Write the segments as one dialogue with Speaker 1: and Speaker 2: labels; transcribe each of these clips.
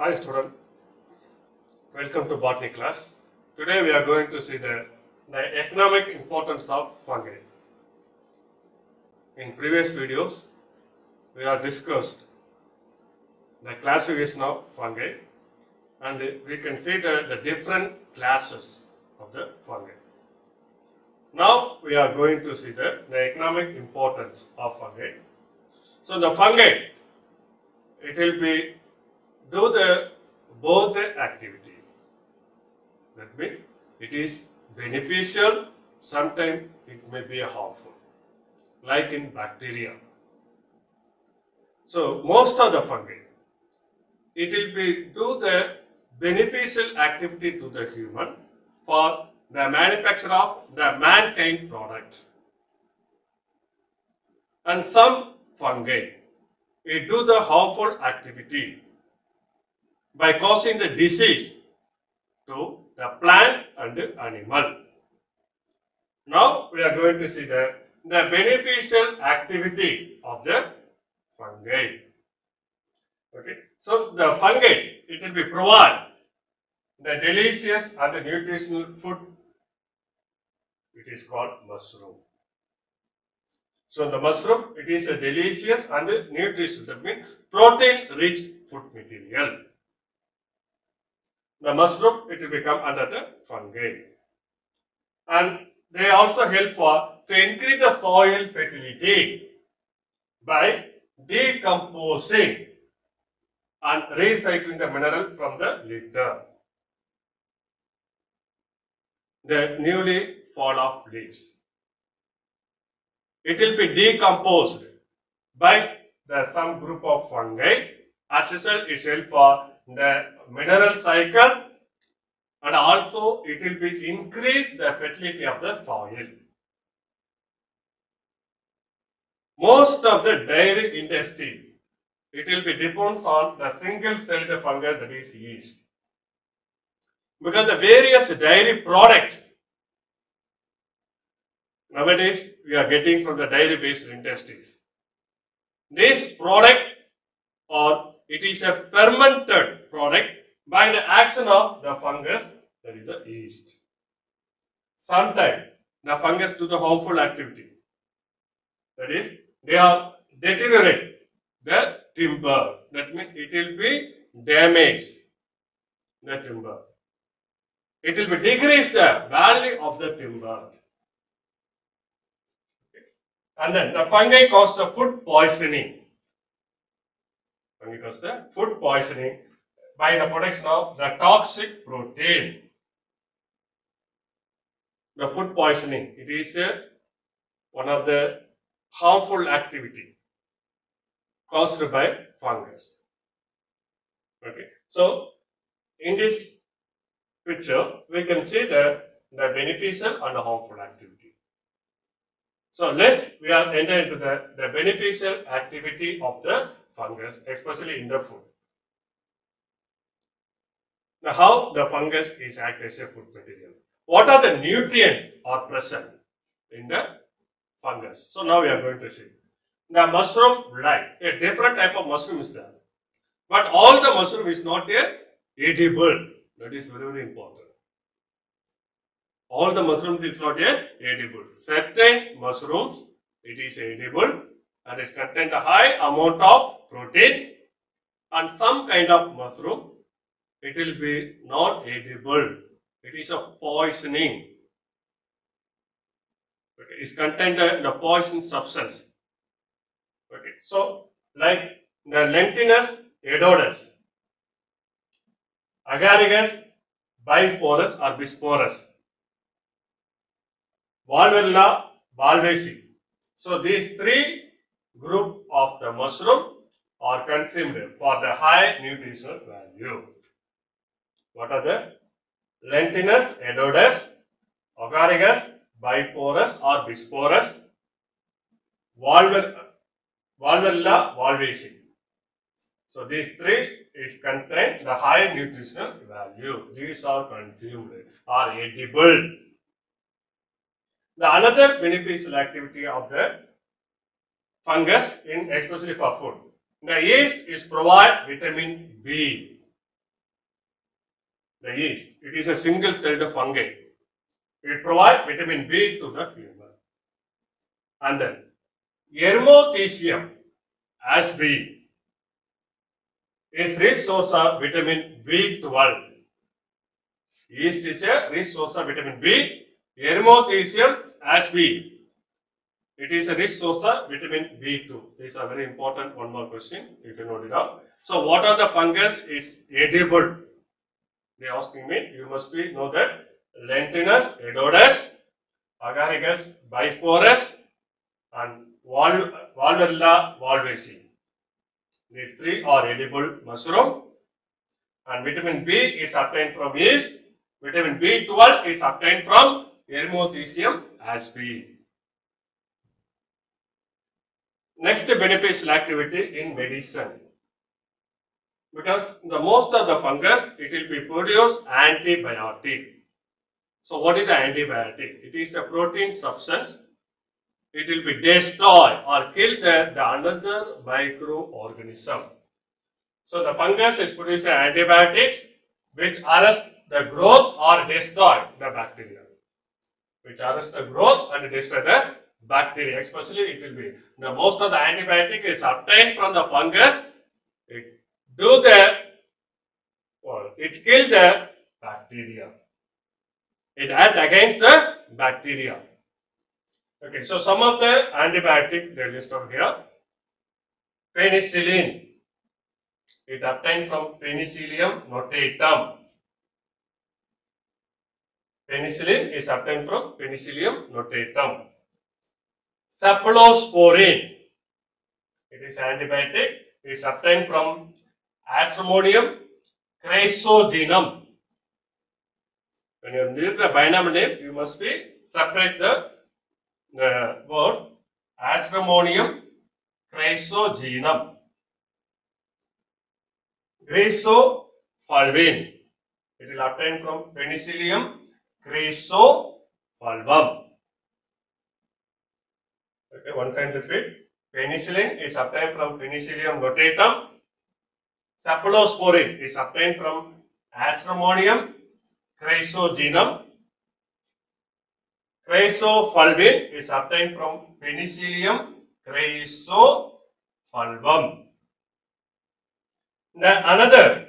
Speaker 1: Hi student, welcome to botany class. Today we are going to see the economic importance of fungi. In previous videos, we have discussed the classification of fungi and we can see the different classes of the fungi. Now we are going to see the economic importance of fungi. So the fungi, it will be both the activity. That means it is beneficial, sometimes it may be harmful, like in bacteria. So most of the fungi, it will be do the beneficial activity to the human for the manufacture of the mankind product. And some fungi, it do the harmful activity by causing the disease to the plant and the animal. Now we are going to see the beneficial activity of the fungi. Okay, so the fungi, it will be provide the delicious and the nutritional food. It is called mushroom. So the mushroom, it is a delicious and nutritious, that means protein rich food material. The mushroom, it will become under the fungi. And they also help to increase the soil fertility by decomposing and recycling the mineral from the litter. The newly fall off leaves, it will be decomposed by some group of fungi. As a result, it helps for the mineral cycle and also it will be increase the fertility of the soil. Most of the dairy industry, it will be depends on the single celled fungi, that is yeast. Because the various dairy products nowadays we are getting from the dairy based industries. This product, or it is a fermented product by the action of the fungus, that is the yeast. Sometimes the fungus do the harmful activity, that is they are deteriorate the timber, that means it will be damage the timber. It will be decrease the value of the timber. And then the fungi cause the food poisoning. Fungi cause the food poisoning by the production of the toxic protein. The food poisoning, it is one of the harmful activity caused by fungus. Okay, so in this picture we can see the beneficial and the harmful activity. So we are enter into the beneficial activity of the fungus, especially in the food. Now, how the fungus is act as a food material? What are the nutrients are present in the fungus? So now we are going to see the mushroom, like a different type of mushroom is there, but all the mushroom is not edible. That is very, very important. All the mushrooms is not edible. Certain mushrooms, it is edible and it contains a high amount of protein, and some kind of mushroom, it will be not edible. It is a poisoning. Okay, it contains the poison substance. Okay, so like the Lentinus edodes, Agaricus bisporus or bisporus, Valvella valvaceae. So these three group of the mushroom are consumed for the high nutritional value. What are the? Lentinus edodes, Agaricus bisporus or bisporus, Valvella valvaceae. So these three contain the high nutritional value. These are consumed, are edible. The another beneficial activity of the fungus, especially for food, the yeast is provide vitamin B. the yeast. It is a single-celled fungi. It provides vitamin B to the human. And then Ermothecium asbi is rich source of vitamin B12. Yeast is a rich source of vitamin B. Ermothecium asbi. It is a rich source of vitamin B2. These are very important. One more question. You can note it down. So, what are the fungus is edible? They are asking me. You must know that Lentinus edodus, Agaricus bisporus, and Valvella valvaceae. These three are edible mushroom. And vitamin B is obtained from yeast. Vitamin B12 is obtained from Ermothecium asbi. Next, beneficial activity in medicine. Because the most of the fungus, it will be produce antibiotic. So, what is the antibiotic? It is a protein substance. It will be destroy or kill the another microorganism. So, the fungus is producing antibiotics which arrest the growth or destroy the bacteria. Which arrest the growth and destroy the bacteria. Especially, it will be the most of the antibiotic is obtained from the fungus. It kills the bacteria. It acts against the bacteria. Okay, so some of the antibiotic they list over here. Penicillin. It obtained from Penicillium notatum. Penicillin is obtained from Penicillium notatum. Cephalosporin. It is antibiotic. It is obtained from Aspermodium chrysogenum. When you read the binomial name, you must separate the words Aspermodium chrysogenum. Chrysofulvin. It will obtain from Penicillium chrysofulvum. Okay, once and repeat. Penicillin is obtained from Penicillium notatum. Cephalosporin is obtained from Aspermodium chrysogenum. Chrysofulvin is obtained from Penicillium chrysofulvum. Another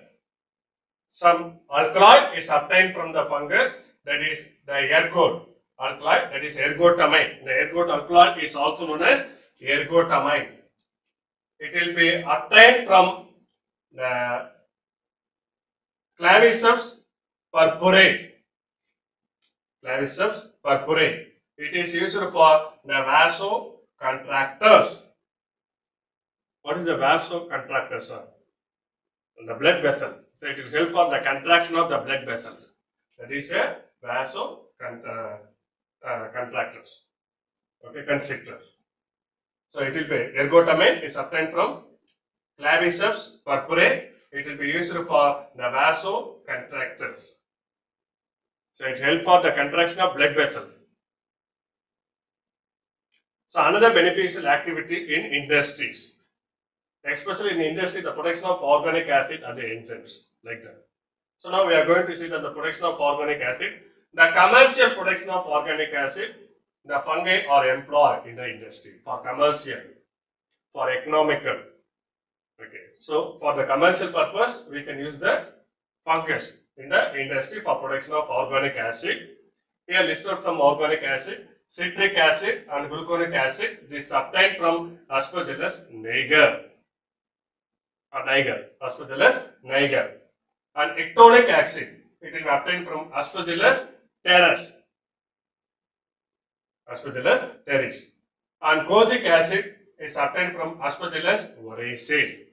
Speaker 1: some alkaloid is obtained from the fungus, that is the ergot alkaloid, that is ergotamine. The ergot alkaloid is also known as ergotamine. It will be obtained from the Claviceps purpurate. Claviceps purpurate. It is used for the vasoconstrictors. What is the vasoconstrictor, sir? The blood vessels. So it will help for the contraction of the blood vessels. That is a vasoconstrictors. Okay, constrictors. So it will be ergotamine is obtained from Claviceps purpurate. It will be used for the vasoconstrictors. So it helps for the contraction of blood vessels. So another beneficial activity in industries. Especially in industry, the production of organic acid and the enzymes, like that. So now we are going to see that the production of organic acid, the commercial production of organic acid, the fungi are employed in the industry for commercial, for economical. Okay, so for the commercial purpose, we can use the fungus in the industry for production of organic acid. Here listed some organic acid, citric acid and gluconic acid. This is obtained from Aspergillus niger. Aspergillus niger. And ectonic acid, it will be obtained from Aspergillus terris. And kojic acid is obtained from Aspergillus oryzae.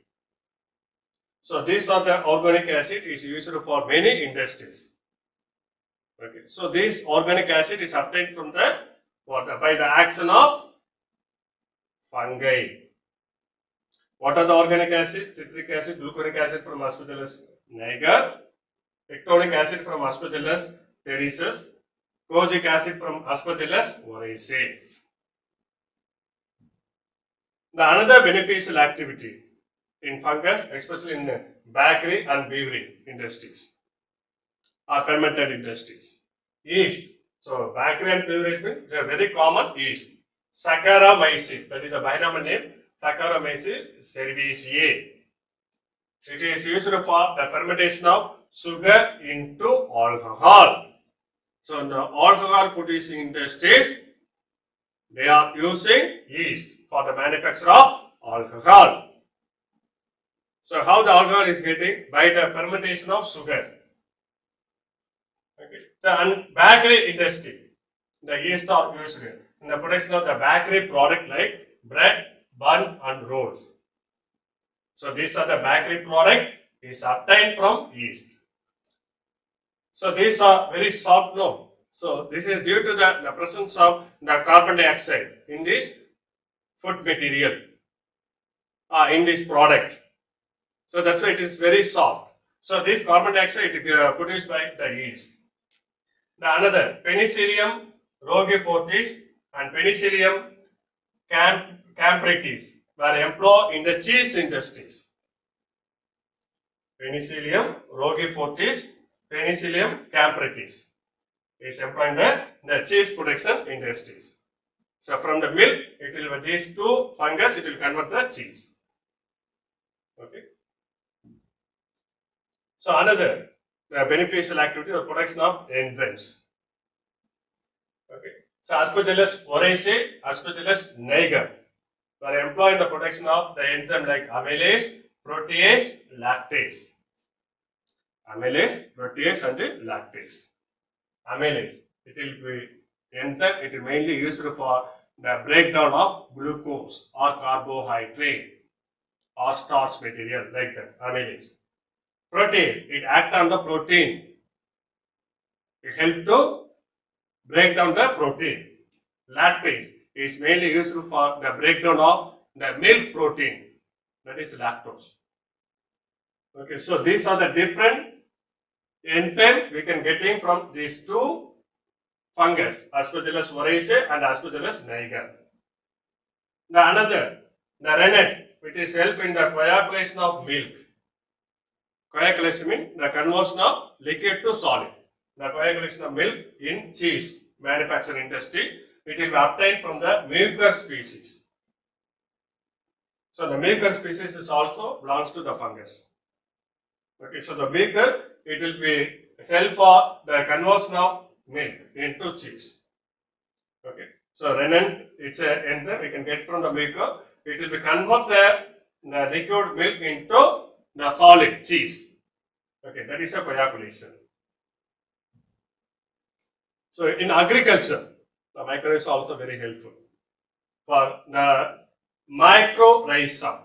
Speaker 1: So these are the organic acid is used for many industries. Okay, so this organic acid is obtained from the water by the action of fungi. What are the organic acid? Citric acid, gluconic acid from Aspergillus niger, ectonic acid from Aspergillus terris, kojic acid from Aspergillus oryzae. Another beneficial activity in fungus, especially in bakery and beverage industries. or fermented industries. Yeast. So bakery and beverage milk, they are very common yeast. Saccharomyces, that is the binomial name, Saccharomyces cerevisiae. It is used for the fermentation of sugar into alcohol. So in the alcohol producing industries, they are using yeast for the manufacture of alcohol. So how the alcohol is getting? By the fermentation of sugar. Okay. So and bakery industry, the yeast are used in the production of the bakery product like bread, buns and rolls. So these are the bakery product is obtained from yeast. So these are very soft now. So this is due to the presence of the carbon dioxide in this food material, in this product. So that's why it is very soft. So this carbon dioxide is produced by the yeast. The another Penicillium roquefortis and Penicillium cambritis were employed in the cheese industries. Penicillium roquefortis, Penicillium cambritis is employed in the cheese production industries. So from the milk, it will be these two fungus, it will convert the cheese. Okay. So another beneficial activity or production of enzymes. Okay. So Aspergillus oryzae, Aspergillus niger were employed in the production of the enzyme like amylase, protease, lactase. Amylase, protease and lactase. Amylase, it will be enzyme, it is mainly used for the breakdown of glucose or carbohydrate or starch material like that, amylase. Protease, it acts on the protein. It helps to break down the protein. Lactase is mainly used for the breakdown of the milk protein, that is lactose. Okay, so these are the different enzymes we can get in from these two fungus, Aspergillus oryzae and Aspergillus niger. The another, the rennet, which is help in the coagulation of milk. Coagulation means the conversion of liquid to solid. The coagulation of milk in cheese manufacturing industry, it will be obtained from the mucor species. So the mucor species is also belongs to the fungus. Okay, so the mucor, it will be help for the conversion of milk into cheese. Okay, so rennet, it's a enzyme we can get from the mucor. It will be convert the liquid milk into the solid cheese. Okay, that is a coagulation. So in agriculture, the mycorrhiza is also very helpful for the mycorrhiza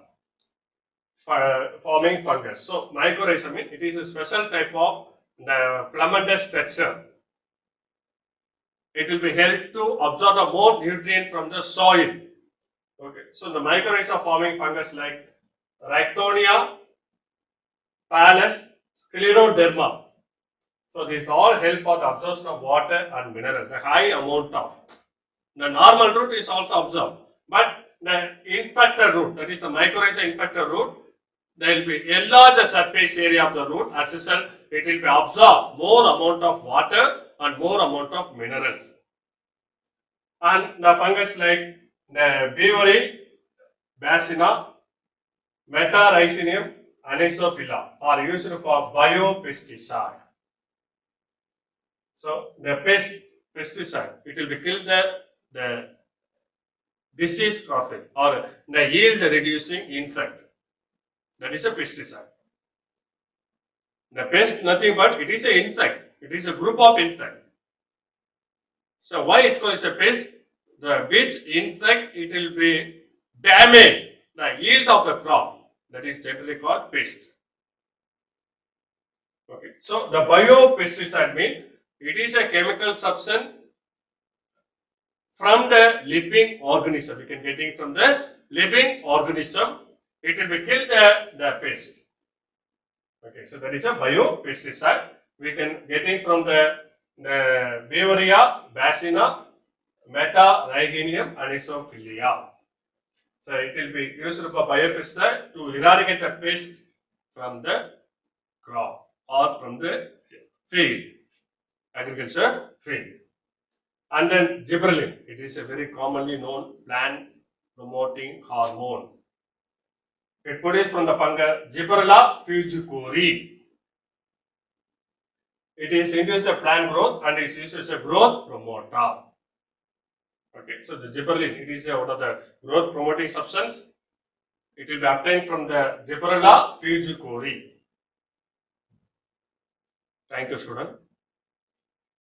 Speaker 1: forming fungus. So mycorrhiza means it is a special type of the filamentous structure. It will be helped to absorb the more nutrient from the soil. Okay, so the mycorrhiza forming fungus like Rictonia, Palus, Scleroderma. So these all help for the absorption of water and minerals, the high amount of. The normal root is also absorbed, but the infector root, that is the mycorrhiza infector root, they will be enlarge the surface area of the root. As a result, it will be absorb more amount of water and more amount of minerals. And the fungus like the Beaveri, Bacina, Metarhizium, Anisophila are used for biopesticide. So the pesticide, it will be kill the disease causing or the yield reducing insect. That is a pesticide. The pest nothing but it is an insect. It is a group of insect. So why it's called as a pest? The which insect it will be damage the yield of the crop. That is generally called pest. Okay. So the biopesticide means it is a chemical substance from the living organism. We can get it from the living organism. It will be kill the pest. Okay, so that is a biopesticide. We can get it from the Beveria, Bacina, Metarhizium, Anisophilia. So it will be used for biopesticide to eradicate the pest from the crop or from the field. agriculture field. And then gibberellin, it is a very commonly known plant promoting hormone. It produced from the fungus Gibberella fuscori. It is induced the plant growth and is used as a growth promoter. Okay, so the gibberellin, it is one of the growth promoting substance. It will be obtained from the Gibberella fuscori. Thank you, student.